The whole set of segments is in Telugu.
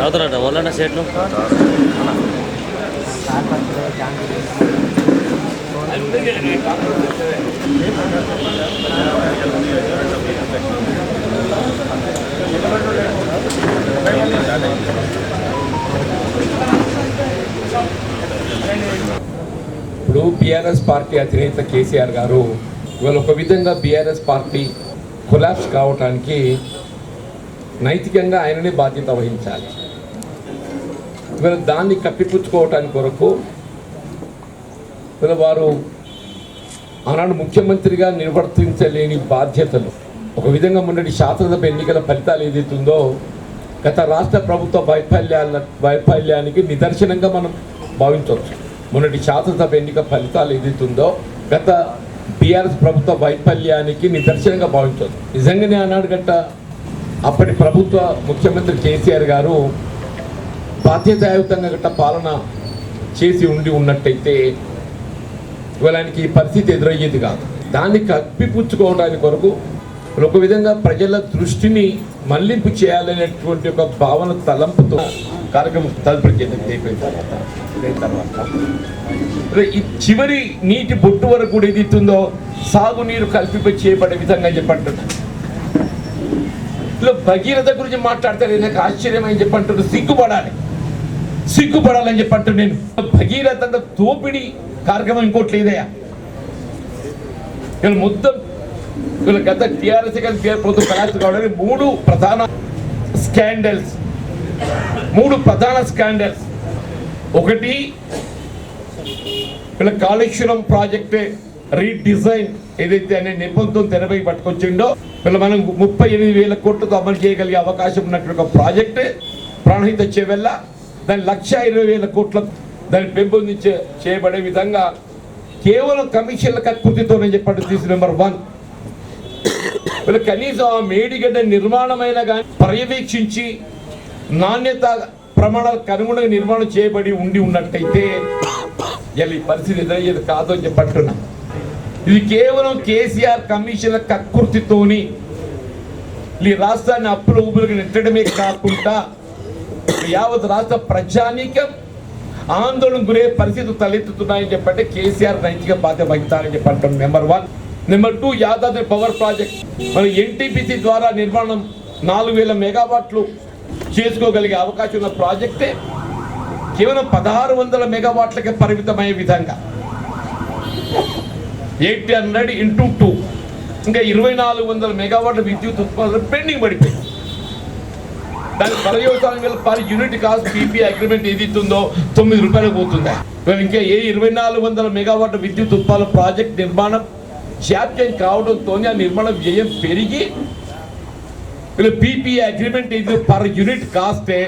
అవుతారట వాళ్ళ సెట్లు ఇప్పుడు బీఆర్ఎస్ పార్టీ అధినేత కేసీఆర్ గారు ఇవాళ ఒక విధంగా బీఆర్ఎస్ పార్టీ కొలాప్స్ కావటానికి నైతికంగా ఆయననే బాధ్యత వహించాలి. ఇవాళ దాన్ని కప్పిపుచ్చుకోవటానికి కొరకు ఇవాళ వారు ఆనాడు ముఖ్యమంత్రిగా నిర్వర్తించలేని బాధ్యతలు ఒక విధంగా మొన్నటి శాసనసభ ఎన్నికల ఫలితాలు ఏదైతుందో గత రాష్ట్ర ప్రభుత్వ వైఫల్యానికి నిదర్శనంగా మనం భావించవచ్చు. మొన్నటి శాసనసభ ఎన్నిక ఫలితాలు ఏదైతుందో గత బీఆర్ఎస్ ప్రభుత్వ వైఫల్యానికి నిదర్శనంగా భావించవచ్చు. నిజంగానే ఆనాడు గట్ట అప్పటి ప్రభుత్వ ముఖ్యమంత్రి కేసీఆర్ గారు బాధ్యతాయుతంగా గట్ట పాలన చేసి ఉన్నట్టయితే ఇవాళ ఆయనకి ఈ పరిస్థితి ఎదురయ్యేది కాదు. దాన్ని కప్పిపుచ్చుకోవడానికి కొరకు ఒక విధంగా ప్రజల దృష్టిని మళ్లింపు చేయాలనేటువంటి ఒక భావన తలంపుతో కార్యక్రమం తదుపరి తర్వాత ఈ చివరి నీటి బొట్టు వరకు కూడా ఏదైతుందో సాగునీరు కల్పింప చేయబడే విధంగా చెప్పంటున్నా. ఇలా భగీరథ గురించి మాట్లాడతారు, నాకు ఆశ్చర్యం అని చెప్పంటున్నారు. సిగ్గుపడాలని చెప్పంటు నేను భగీరథ తోపిడి కార్యక్రమం ఇంకోటి లేదయా. ఇలా మొత్తం ఇలా గత టీఆర్ఎస్ ప్రభుత్వం కలాస్ కావడానికి మూడు ప్రధాన స్కాండల్స్. ఒకటి ఇలా కాళేశ్వరం ప్రాజెక్ట్ రీడిజైన్ ఏదైతే అనే నిబంధన తెరపై పట్టుకొచ్చిండో ఇలా మనం 38,000 కోట్లతో అమలు చేయగలిగే అవకాశం ఉన్నటువంటి ఒక ప్రాజెక్ట్ ప్రాణహిత చేవెళ్ళ దాని 1,20,000 కోట్ల దాన్ని చేయబడే విధంగా కేవలం కమిషన్ల కకృతితోనే చెప్పండి తీసి నెంబర్ 1. కనీసం ఆ మేడిగడ్డ నిర్మాణమైన కానీ పర్యవేక్షించి నాణ్యత ప్రమాణాలకు అనుగుణంగా నిర్మాణం చేయబడి ఉన్నట్టయితే ఇలా ఈ పరిస్థితి ఎదురయ్యేది కాదు అని చెప్పంటున్నా. ఇది కేవలం కేసీఆర్ కమిషన్ల కకృతితోని ఈ రాష్ట్రాన్ని అప్పుల ఊపులకు నెట్టడమే కాకుండా యావత్ రాష్ట్ర ప్రజానీకం ఆందోళన గురే పరిస్థితులు తలెత్తుతున్నాయని చెప్పంటే కేసీఆర్ నైతిక బాధ్యత వహిస్తారని చెప్పంటాం number 1. Number 2, Yadadri power project మన ఎన్టీపీసీ ద్వారా నిర్మాణం 4,000 మెగావాట్లు చేసుకోగలిగే అవకాశం ఉన్న ప్రాజెక్టే కేవలం 1,600 మెగావాట్లకే పరిమితమయ్యే విధంగా 800 × 2 ఇంకా 2,400 మెగావాట్ల విద్యుత్ ఉత్పాదన పెండింగ్ పడిపోయింది. దాని పర్యవసానం per unit cost PP agreement ఏదైతుందో 9 రూపాయలకు పోతుందా. ఇంకా 2,400 మెగావాట్ల విద్యుత్ ఉత్పాదన ప్రాజెక్ట్ నిర్మాణం జాప్యం కావడంతో ఆ నిర్మాణ వ్యయం పెరిగి పీపీ అగ్రిమెంట్ ఇది పర్ యూనిట్ కాస్టే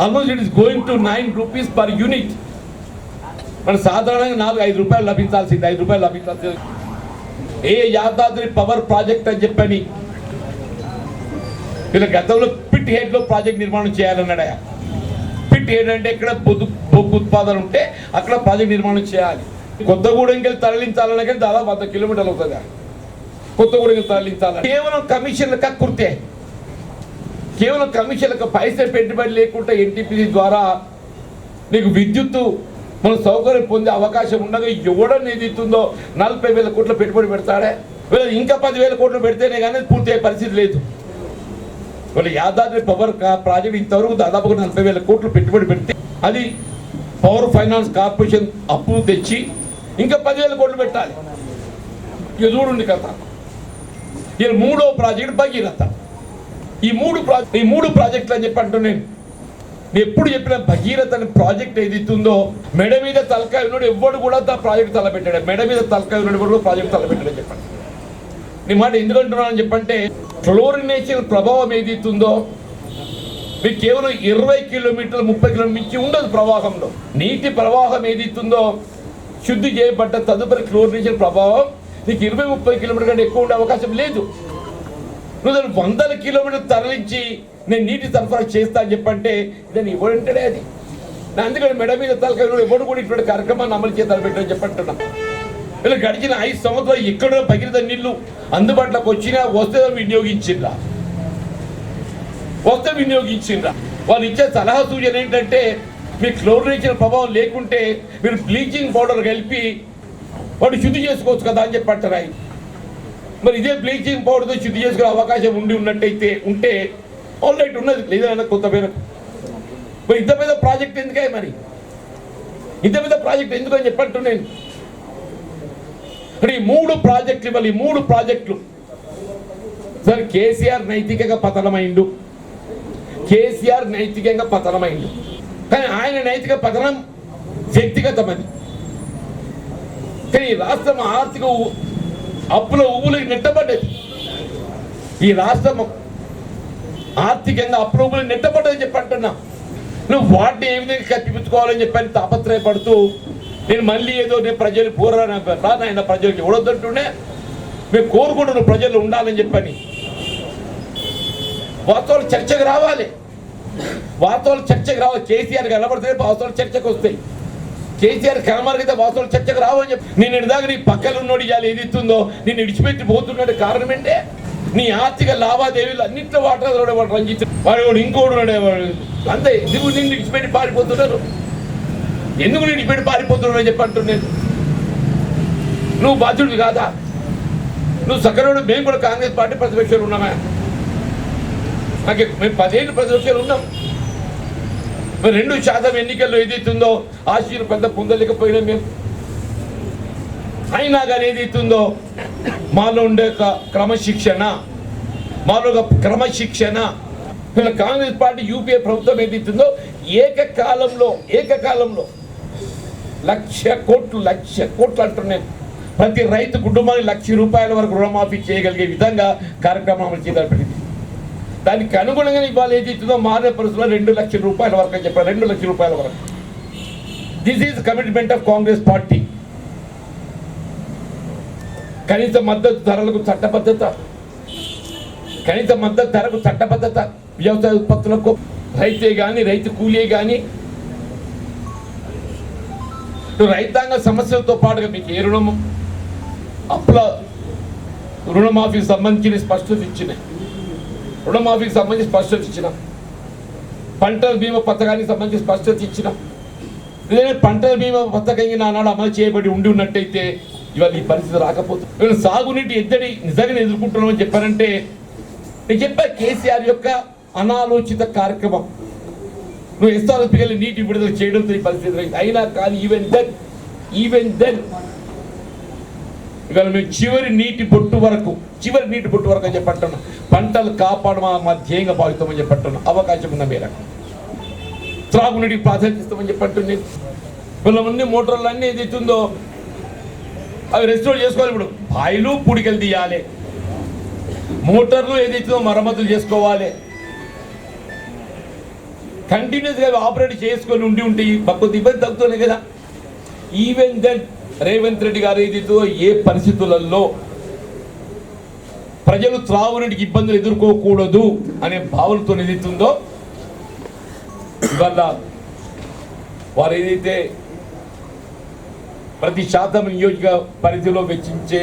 almost it is going to 9 rupees per unit. మన సాధారణంగా 5 రూపాయలు లభించాల్సింది, 5 రూపాయలు లభించాల్సింది. యాదాద్రి పవర్ ప్రాజెక్ట్ అని చెప్పని వీళ్ళ గతంలో పిట్ హెడ్లో ప్రాజెక్ట్ నిర్మాణం చేయాలన్నాడా. పిట్ హెడ్ అంటే ఇక్కడ బొగ్గు ఉత్పాదన ఉంటే అక్కడ ప్రాజెక్ట్ నిర్మాణం చేయాలి. కొత్తగూడెంకి వెళ్ళి తరలించాలన్నా కానీ దాదాపు 100 కిలోమీటర్లు అవుతుంది. కొత్తగూడెంకి తరలించాలని కేవలం కమిషన్ల కక్కుర్తే, కేవలం కమిషన్లకు పైసలు పెట్టుబడి లేకుండా ఎన్టీపీసీ ద్వారా నీకు విద్యుత్తు మన సౌకర్యం పొందే అవకాశం ఉండగా ఎవడని ఏదిస్తుందో 40,000 కోట్ల పెట్టుబడి పెడతాడే. ఇంకా 10,000 కోట్లు పెడితేనే కానీ పూర్తి అయ్యే పరిస్థితి లేదు. వాళ్ళు యాదాద్రి పవర్ ప్రాజెక్ట్ ఇంతవరకు దాదాపుగా 40,000 కోట్లు పెట్టుబడి పెడితే అది పవర్ ఫైనాన్స్ కార్పొరేషన్ అప్పు తెచ్చి ఇంకా 10,000 కోట్లు పెట్టాలి. ఇక చూడండి కథ. ఇది 3వ ప్రాజెక్ట్ భగీరథ. ఈ మూడు ప్రాజెక్టులు అని చెప్పి అంటూ నేను ఎప్పుడు చెప్పిన భగీరథ అనే ప్రాజెక్ట్ ఏదైతుందో మెడ మీద తలకాయ ఉన్నాడు ఎవ్వడు కూడా ప్రాజెక్ట్ తలపెట్టాడు. మెడ మీద తలకాయ ఉన్నాడు కూడా ప్రాజెక్ట్ తలపెట్టాడని చెప్పండి. నీ మాట ఎందుకంటున్నానని చెప్పంటే ఫ్లోరినేషన్ ప్రభావం ఏదైతుందో మీకు కేవలం 20 కిలోమీటర్లు 30 కిలోమీటర్లు మించి ఉండదు ప్రవాహంలో. నీటి ప్రవాహం ఏదైతుందో శుద్ధి చేయబడ్డ తదుపరి క్లోరినేషన్ ప్రభావం నీకు 20-30 కిలోమీటర్ కంటే ఎక్కువ ఉండే అవకాశం లేదు. నువ్వు దాన్ని 100 కిలోమీటర్లు తరలించి నేను నీటి సరఫరా చేస్తా అని చెప్పంటే దాన్ని ఇవ్వడంటాడే అది. అందుకని మెడ మీద తలకాయ ఎవడు కూడా ఇటువంటి కార్యక్రమాన్ని అమలు చేయాలని పెట్టని చెప్పంటున్నా. వీళ్ళు గడిచిన 5 సంవత్సరాలు ఎక్కడో భగీరథ నీళ్లు అందుబాటులోకి వచ్చినా వస్తే వినియోగించిండ్రా వాళ్ళు ఇచ్చే సలహా సూచన ఏంటంటే మీ క్లోరినేషన్ ప్రభావం లేకుంటే మీరు బ్లీచింగ్ పౌడర్ కలిపి వాడు శుద్ధి చేసుకోవచ్చు కదా అని చెప్పి అంటారు. మరి ఇదే బ్లీచింగ్ పౌడర్తో శుద్ధి చేసుకునే అవకాశం ఉన్నట్టయితే ఉంటే ఆల్రైట్ ఉన్నది, లేదా కొత్త పేరకు మరి ఇంత పెద్ద ప్రాజెక్ట్ ఎందుకే, మరి ఇంత పెద్ద ప్రాజెక్ట్ ఎందుకు అని చెప్పంటున్నాను. ఈ 3 ప్రాజెక్టులు ఇవ్వాలి. 3 ప్రాజెక్టులు సార్ కేసీఆర్ నైతికంగా పతనమైండు, కానీ ఆయన నైతిక పతనం వ్యక్తిగతమది. కానీ ఈ రాష్ట్రం ఆర్థిక అప్పుల ఊబులకు నెట్టబడ్డది. ఈ రాష్ట్రం ఆర్థికంగా అప్పుల ఊబులకు నెట్టబడ్డదని చెప్పంటున్నా. నువ్వు వాటిని ఏ విధంగా కప్పిపుచ్చుకోవాలని చెప్పని తాపత్రయపడుతూ నేను మళ్ళీ ఏదో నేను ప్రజలు పూర్వరాయన ప్రజలకు ఎవడొద్దంటుండే మేము కోరుకుంటున్నాం ప్రజలు ఉండాలని చెప్పని. వాస్తవాలు చర్చకు రావాలి. కేసీఆర్ కనబడితే వాస్తవాలు చర్చకు వస్తాయి. కేసీఆర్ కనబడితే వాస్తవాలు చర్చకు రావు అని చెప్పి నేను ఇదాకా నీ పక్కన ఉన్నోడు ఇవాళ ఏది ఇస్తుందో నేను ఇడిచిపెట్టి పోతున్నాడు. కారణం ఏంటే నీ ఆర్థిక లావాదేవీలు అన్నింటిలో వాటాడు వాడు రంజిత్ వాడు ఇంకోడు అంతే. ఎందుకు నిన్ను ఇడిచిపెట్టి పారిపోతున్నారు అని చెప్పి అంటున్నాను. నువ్వు బాధ్యుడు కాదా? నువ్వు సకరుడు. మేము కూడా కాంగ్రెస్ పార్టీ ప్రతిపక్షాలు ఉన్నామా? మేము 10 ఏళ్ళు ప్రతిపక్షాలు ఉన్నాం. మరి 2% ఎన్నికల్లో ఏదైతుందో ఆశీర్లు పెద్ద పొందలేకపోయినా మేము. అయినా కానీ ఏదైతుందో మాలో ఉండే క్రమశిక్షణ కాంగ్రెస్ పార్టీ యూపీఏ ప్రభుత్వం ఏదైతుందో ఏకకాలంలో 1,00,00,000 కోట్లు అంటున్నాను. ప్రతి రైతు కుటుంబానికి ₹1,00,000 వరకు రుణమాఫీ చేయగలిగే విధంగా కార్యక్రమం చేపట్టింది. దానికి అనుగుణంగా ఇవాళ ఏదైతుందో మారే పరిస్థితుల్లో ₹2,00,000 వరకు అని చెప్పారు. ₹2,00,000 వరకు. This is commitment of Congress party. కనీస మద్దతు ధరలకు చట్టబద్ధత వ్యవసాయ ఉత్పత్తులకు రైతే కానీ రైతు కూలీ కానీ రైతాంగ సమస్యలతో పాటుగా మీకు ఏ రుణము అప్పుల రుణమాఫీకి సంబంధించిన స్పష్టత ఇచ్చిన పంటల బీమా పథకానికి సంబంధించి స్పష్టత ఇచ్చిన పంటల బీమా పథకం నానాడు అమలు చేయబడి ఉన్నట్టయితే ఇవాళ ఈ పరిస్థితి రాకపోతుంది. ఇవాళ సాగునీటి ఎద్దడి నిజంగా ఎదుర్కొంటున్నామని చెప్పారంటే నేను చెప్పా కేసీఆర్ యొక్క అనాలోచిత కార్యక్రమం. నువ్వు ఎస్ఆర్ఎస్పీకి నీటి విడుదల చేయడంతో ఈ పరిస్థితి అయినా కానీ ఈవెన్ దెన్ ఇవాళ మేము చివరి నీటి బొట్టు వరకు అని చెప్పట్టున్నాం. పంటలు కాపాడమా మా ధ్యేయంగా భావిస్తామని చెప్పట్టున్నాం. అవకాశం ఉన్న మేరకు త్రాగునీటికి ప్రాధాన్యత ఇస్తామని చెప్పట్టున్నాను. వీళ్ళ ముందు మోటార్లు అన్నీ ఏదైతుందో అవి రెస్టోర్ చేసుకోవాలి. ఇప్పుడు బాయిలు పుడికలు తీయాలి, మోటార్లు ఏదైతుందో మరమ్మతులు చేసుకోవాలి. కంటిన్యూస్గా ఆపరేట్ చేసుకొని ఉంటే కొంత ఇబ్బంది తగ్గుతున్నాయి కదా. ఈవెన్ దెన్ రేవంత్ రెడ్డి గారు ఏదైతే ఏ పరిస్థితులలో ప్రజలు త్రాగునీటికి ఇబ్బందులు ఎదుర్కోకూడదు అనే భావనతో ఏదైతుందో ఇవాళ వారు ఏదైతే ప్రతి శాతం నియోజక పరిధిలో వెచ్చించే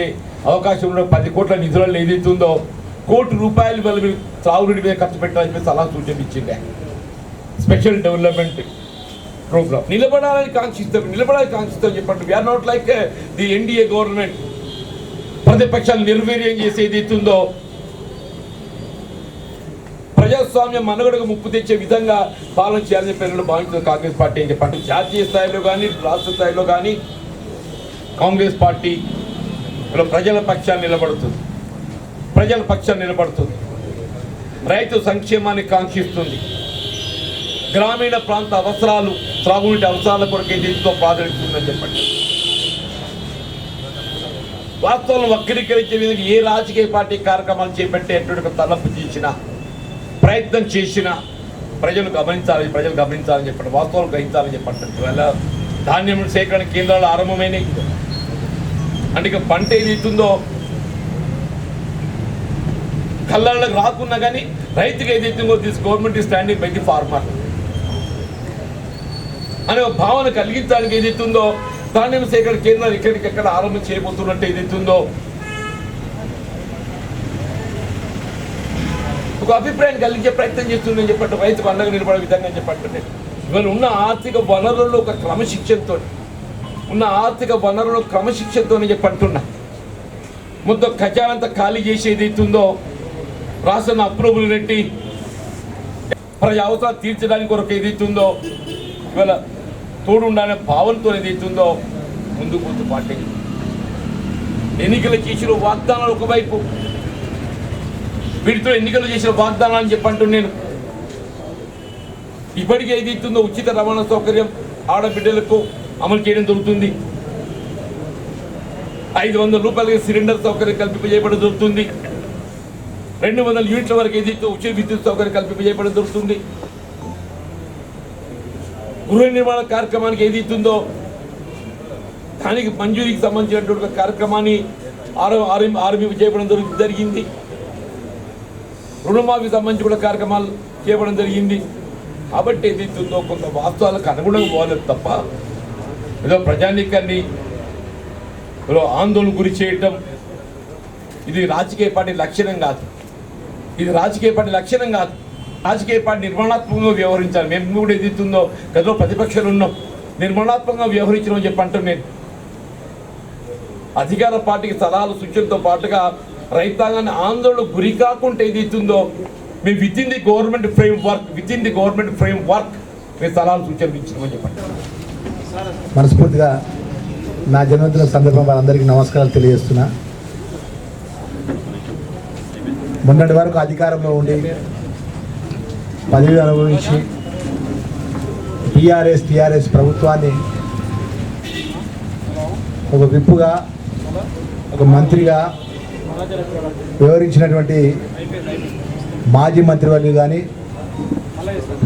అవకాశం ఉన్న 10 కోట్ల నిధులలో ఏదైతుందో ₹1,00,00,000 వాళ్ళు త్రాగునీటి మీద ఖర్చు పెట్టాలని చెప్పి సలహా సూచన ఇచ్చిండే. స్పెషల్ డెవలప్మెంట్ ప్రోగ్రామ్ నిలబడాలని కాంక్షిస్తాం చెప్పండి. We're not like the NDA government. ప్రతిపక్షాలు నిర్వీర్యం చేసి ఏదైతుందో ప్రజాస్వామ్యం మనుగడకు ముప్పు తెచ్చే విధంగా పాలన చేయాలని చెప్పి భావించిన కాంగ్రెస్ పార్టీ అని చెప్పండి. జాతీయ స్థాయిలో కానీ రాష్ట్ర స్థాయిలో కానీ కాంగ్రెస్ పార్టీ ప్రజల పక్షాన్ని నిలబడుతుంది. రైతు సంక్షేమాన్ని కాంక్షిస్తుంది. గ్రామీణ ప్రాంత అవసరాలు త్రాగునీటి అవసరాల కొరకే దీంతో ప్రాధాన్యతుందని చెప్పండి. వాస్తవాలను వక్రీకరించే విధంగా ఏ రాజకీయ పార్టీ కార్యక్రమాలు చేపట్టేటువంటి తలపు చేసిన ప్రయత్నం చేసిన ప్రజలు గమనించాలని చెప్పండి. వాస్తవాలు గ్రహించాలని చెప్పండి. ఇవాళ ధాన్యం సేకరణ కేంద్రాలు ఆరంభమైనవి. అంటే ఇక పంట ఏదైతుందో కళ్ళకు రాకున్నా కానీ రైతుకి ఏదైతుందో government is standing by the farmer అనే భావన కలిగించడానికి ఏదైతుందో ధాన్యం సేకరణ కేంద్రాలు ఎక్కడికెక్కడ ఆరంభం చేయబోతున్నట్టు ఏదైతుందో ఒక అభిప్రాయం కలిగించే ప్రయత్నం చేస్తుందని చెప్పట్టు రైతుకు అండగా నిలబడే విధంగా చెప్పట్టు ఇవాళ ఉన్న ఆర్థిక వనరుల్లో ఒక క్రమశిక్షణతో చెప్పంటున్నా మొత్తం ఖజానంతా ఖాళీ చేసి ఏదైతుందో రాష్ట్రాన్ని అప్రూవల్ పెట్టి ప్రజా అవసరాలు తీర్చడానికి కొరకు ఏదైతుందో ఇవాళ తోడు ఉండాలనే భావనతో ఏదైతుందో ముందుకు పోతూ పార్టీ ఎన్నికలు చేసిన వాగ్దానాలు ఒకవైపు వీటితో ఎన్నికలు చేసిన వాగ్దానాలు అని చెప్పంటూ నేను ఇప్పటికీ ఏదైతుందో ఉచిత రవాణా సౌకర్యం ఆడబిడ్డలకు అమలు చేయడం జరుగుతుంది. 500 రూపాయలకి సిలిండర్ సౌకర్యం కల్పింపజేయబడి జరుగుతుంది. 200 యూనిట్ల వరకు ఏదైతే ఉచిత విద్యుత్ సౌకర్యం కల్పింపజేయబడి జరుగుతుంది. గృహ నిర్మాణ కార్యక్రమానికి ఏదైతుందో దానికి మంజూరికి సంబంధించినటువంటి కార్యక్రమాన్ని చేయడం జరిగింది. రుణమాఫీ సంబంధించి కూడా కార్యక్రమాలు చేయడం జరిగింది. కాబట్టి ఏదైతుందో కొంత వాస్తవాలకు అనుగుణంగా పోలేదు తప్ప ఏదో ప్రజానీకాన్ని ఏదో ఆందోళన గురి చేయటం ఇది రాజకీయ పార్టీ లక్షణం కాదు. రాజకీయ పార్టీ నిర్మాణాత్మకంగా వ్యవహరించాలి. మేము కూడా ఏదైతుందో గతంలో ప్రతిపక్షాలు ఉన్నాం, నిర్మాణాత్మకంగా వ్యవహరించడం చెప్పంటాం. నేను అధికార పార్టీకి సలహాలు సూచనతో పాటుగా రైతాంగాన్ని ఆందోళన గురి కాకుండా ఏదైతుందో మేము with in the government frame work మేము సలహాలు సూచనలు ఇచ్చినామని చెప్పండి. మనస్ఫూర్తిగా నా జన్మదిన సందర్భంగా అందరికీ నమస్కారాలు తెలియజేస్తున్నా. మొన్నటి వరకు అధికారంలో ఉండి పదవి అనుభవించి టీఆర్ఎస్ ప్రభుత్వాన్ని ఒక విప్పుగా ఒక మంత్రిగా వివరించినటువంటి మాజీ మంత్రివర్యులు కానీ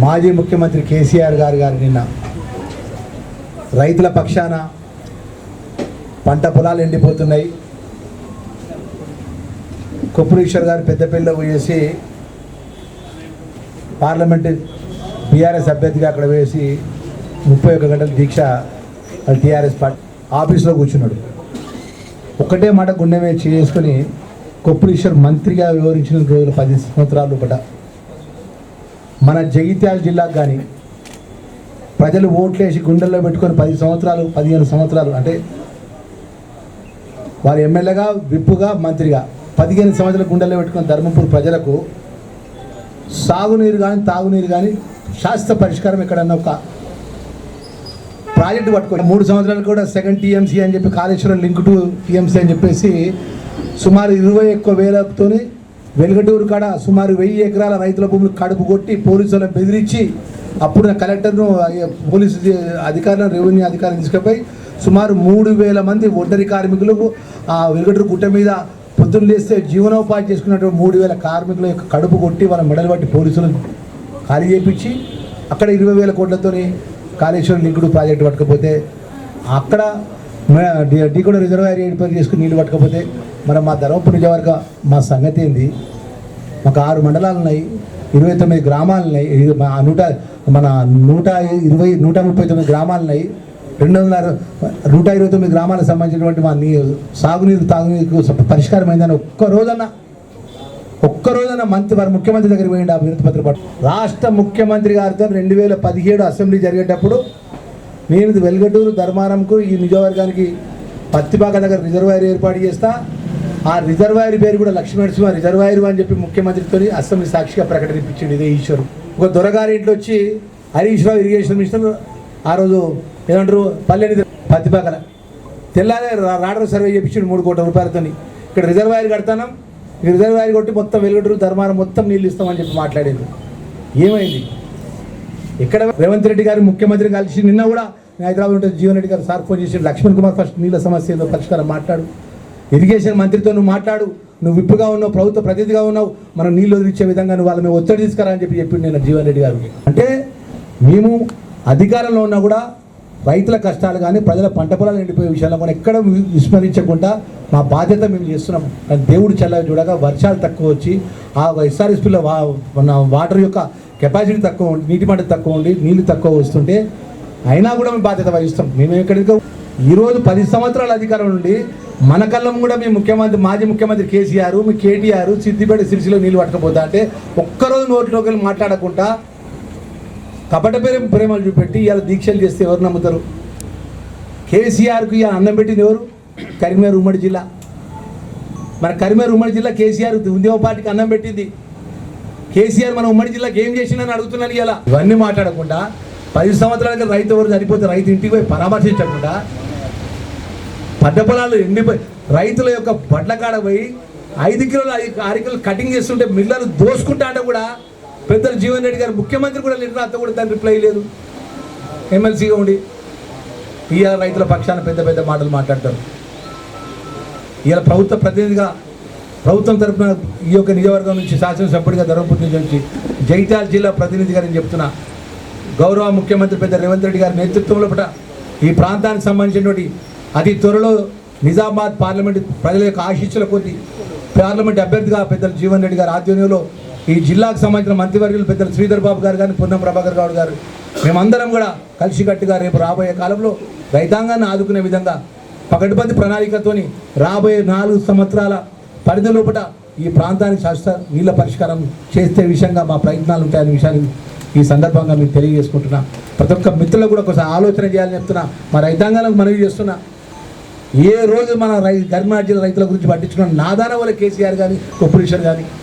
మాజీ ముఖ్యమంత్రి కేసీఆర్ గారు నిన్న రైతుల పక్షాన పంట పొలాలు ఎండిపోతున్నాయి, కొప్పులీశ్వర్ గారు పెద్దపల్లిలో వేసి పార్లమెంటు బీఆర్ఎస్ అభ్యర్థిగా అక్కడ వేసి 31 గంటల దీక్ష టీఆర్ఎస్ పార్టీ ఆఫీస్లో కూర్చున్నాడు. ఒక్కటే మాట గుండె మీద చేసుకొని కొప్పులీశ్వర్ మంత్రిగా వివరించిన రోజులు 10 సంవత్సరాలు పడ్డ మన జగిత్యాల జిల్లాకు కానీ ప్రజలు ఓట్లేసి గుండెల్లో పెట్టుకొని 15 సంవత్సరాలు అంటే వారు ఎమ్మెల్యేగా విప్పుగా మంత్రిగా 15 సంవత్సరాల గుండెల్లో పెట్టుకున్న ధర్మపూర్ ప్రజలకు సాగునీరు కానీ తాగునీరు కానీ శాశ్వత పరిష్కారం ఎక్కడన్నా ఒక ప్రాజెక్టు పట్టుకొని 3 సంవత్సరాలు కూడా సెకండ్ టీఎంసీ అని చెప్పి కాళేశ్వరం లింక్ టు టీఎంసీ అని చెప్పేసి సుమారు 20,000 వెలుగటూరు కాడ సుమారు 1000 ఎకరాల రైతుల భూములు కడుపు కొట్టి పోలీసులను బెదిరించి అప్పుడు కలెక్టర్ను పోలీసు అధికారులను రెవెన్యూ అధికారులను తీసుకుపోయి సుమారు 3,000 మంది ఒంటరి కార్మికులకు ఆ వెలుగటూరు గుట్ట మీద పొద్దున్న లేస్తే జీవనోపాధి చేసుకున్నటువంటి 3,000 కార్మికుల యొక్క కడుపు కొట్టి వాళ్ళ మెడలు పట్టి పోలీసులను ఖాళీ చేయించి అక్కడ 20,000 కోట్లతోని కాళేశ్వరం లింకుడు ప్రాజెక్టు పట్టకపోతే అక్కడ డీకోడ రిజర్వాయర్ ఏర్పాటు చేసుకుని నీళ్ళు పట్టకపోతే మరి మా ధర్మపురి నియోజకవర్గ మా సంగతి ఏంది? మాకు 6 మండలాలు ఉన్నాయి, 29 గ్రామాలు ఉన్నాయి, 139 గ్రామాలు ఉన్నాయి, 129 గ్రామాలకు సంబంధించినటువంటి మా సాగునీరు తాగునీరు పరిష్కారం అయిందని ఒక్కరోజన వారి ముఖ్యమంత్రి దగ్గరికి పోయింది. ఆ వినతి పత్రం పట్టు రాష్ట్ర ముఖ్యమంత్రి గారితో 2017 అసెంబ్లీ జరిగేటప్పుడు నేను వెలుగటూరు ధర్మారంకు ఈ నియోజకవర్గానికి పత్తిపాక దగ్గర రిజర్వాయర్ ఏర్పాటు చేస్తా, ఆ రిజర్వాయర్ పేరు కూడా లక్ష్మీనరసింహ రిజర్వాయర్ అని చెప్పి ముఖ్యమంత్రితో అసెంబ్లీ సాక్షిగా ప్రకటించింది. ఇదే ఈశ్వరు ఒక దొరగారి ఇంట్లో వచ్చి హరీష్ రావు ఇరిగేషన్ మినిస్టర్ ఆ రోజు ఏమంటారు పల్లెని పత్తిపాకల తెల్లారే రాడర్ సర్వే చేయించాడు 3 కోట్ల రూపాయలతో. ఇక్కడ రిజర్వాయర్ కడతాం, ఈ రిజర్వాయర్ కొట్టి మొత్తం వెలుగటూరు ధర్మారం మొత్తం నీళ్ళు ఇస్తామని చెప్పి మాట్లాడేది. ఏమైంది? ఇక్కడ రేవంత్ రెడ్డి గారు ముఖ్యమంత్రి కలిసి నిన్న కూడా హైదరాబాద్ ఉంటే జీవన్ రెడ్డి గారు సార్ ఫోన్ చేసి లక్ష్మణ్ కుమార్ ఫస్ట్ నీళ్ళ సమస్య ఏదో పరిష్కారం మాట్లాడు, ఇరిగేషన్ మంత్రితో నువ్వు మాట్లాడు, నువ్వు విప్పుగా ఉన్నావు, ప్రభుత్వ ప్రతినిధిగా ఉన్నావు, మనం నీళ్ళు వదిలించే విధంగా నువ్వు వాళ్ళ మీద ఒత్తిడి తీసుకురా అని చెప్పింది నేను జీవన్ రెడ్డి గారికి. అంటే మేము అధికారంలో ఉన్నా కూడా రైతుల కష్టాలు కానీ ప్రజల పంట పొలాలు ఎండిపోయే విషయాల్లో కూడా ఎక్కడ విస్మరించకుండా మా బాధ్యత మేము చేస్తున్నాం. కానీ దేవుడు చల్లగా చూడగా వర్షాలు తక్కువ వచ్చి ఆ ఎస్ఆర్ఎస్పీలో వాటర్ యొక్క కెపాసిటీ తక్కువ ఉండి నీటి మట్టం తక్కువ ఉండి నీళ్ళు తక్కువ వస్తుంటే అయినా కూడా మేము బాధ్యత వహిస్తాం. మేము ఎక్కడికో ఈరోజు 10 సంవత్సరాల అధికారం నుండి మన కళ్ళం కూడా మీ ముఖ్యమంత్రి మాజీ ముఖ్యమంత్రి కేసీఆర్ మీ కేటీఆర్ సిద్దిపేట సిరిసిలో నీళ్ళు పట్టుకపోతా అంటే ఒక్కరోజు నోట్లోకి వెళ్ళి మాట్లాడకుండా కపట ప్రేమలు చూపెట్టి ఇవాళ దీక్షలు చేస్తే ఎవరు నమ్ముతారు? కేసీఆర్కు ఇవాళ అన్నం పెట్టింది ఎవరు? కరీంనగర్ ఉమ్మడి జిల్లా. మన కరీంనగర్ ఉమ్మడి జిల్లా కేసీఆర్ ఉద్యమ పార్టీకి అన్నం పెట్టింది. కేసీఆర్ మన ఉమ్మడి జిల్లాకి ఏం చేసిందని అడుగుతున్నాను. ఇలా ఇవన్నీ మాట్లాడకుండా 10 సంవత్సరాలకి రైతు ఎవరు చనిపోతే రైతు ఇంటికి పోయి పరామర్శించకుండా పంట పొలాలు ఎండిపోయి రైతుల యొక్క బడ్ల కాడ పోయి 5 కిలోలు 6 కిలోలు కటింగ్ చేస్తుంటే మిల్లర్లు దోసుకుంటా అంటే కూడా పెద్దలు జీవన్ రెడ్డి గారు ముఖ్యమంత్రి కూడా నిర్ణయంతో కూడా దాని రిప్లై లేదు. ఎమ్మెల్సీగా ఉండి ఇవాళ రైతుల పక్షాన పెద్ద పెద్ద మాటలు మాట్లాడతారు. ఇవాళ ప్రభుత్వ ప్రతినిధిగా ప్రభుత్వం తరఫున ఈ యొక్క నియోజకవర్గం నుంచి శాసనసభ్యుడిగా ధర్మపురి నుంచి జగిత్యాల జిల్లా ప్రతినిధిగా నేను చెప్తున్నా, గౌరవ ముఖ్యమంత్రి పెద్ద రేవంత్ రెడ్డి గారి నేతృత్వంలో ఈ ప్రాంతానికి సంబంధించినటువంటి అతి త్వరలో నిజామాబాద్ పార్లమెంట్ ప్రజల యొక్క ఆశీస్సుల కొద్ది పార్లమెంట్ అభ్యర్థిగా పెద్దలు జీవన్ రెడ్డి గారి ఆధ్వర్యంలో ఈ జిల్లాకు సంబంధించిన మంత్రివర్యులు పెద్దలు శ్రీధర్ బాబు గారు కానీ పొన్నం ప్రభాకర్ గౌడ్ గారు మేమందరం కూడా కలిసికట్టుగా రేపు రాబోయే కాలంలో రైతాంగాన్ని ఆదుకునే విధంగా పకడ్బందీ ప్రణాళికతోని రాబోయే 4 సంవత్సరాల పరిధి లోపల ఈ ప్రాంతానికి శాశ్వత నీళ్ళ పరిష్కారం చేసే విషయంగా మా ప్రయత్నాలు ఉంటాయనే విషయాన్ని ఈ సందర్భంగా మీకు తెలియజేసుకుంటున్నా. ప్రతి ఒక్క మిత్రులకు కూడా ఒకసారి ఆలోచన చేయాలని చెప్తున్నా. మా రైతాంగాలకు మనవి చేస్తున్నా, ఏ రోజు మన కరీంనగర్ జిల్లా రైతుల గురించి పట్టించుకున్న నాదాన వల్ల కేసీఆర్ కానీ కొప్పులీశ్వర్ కానీ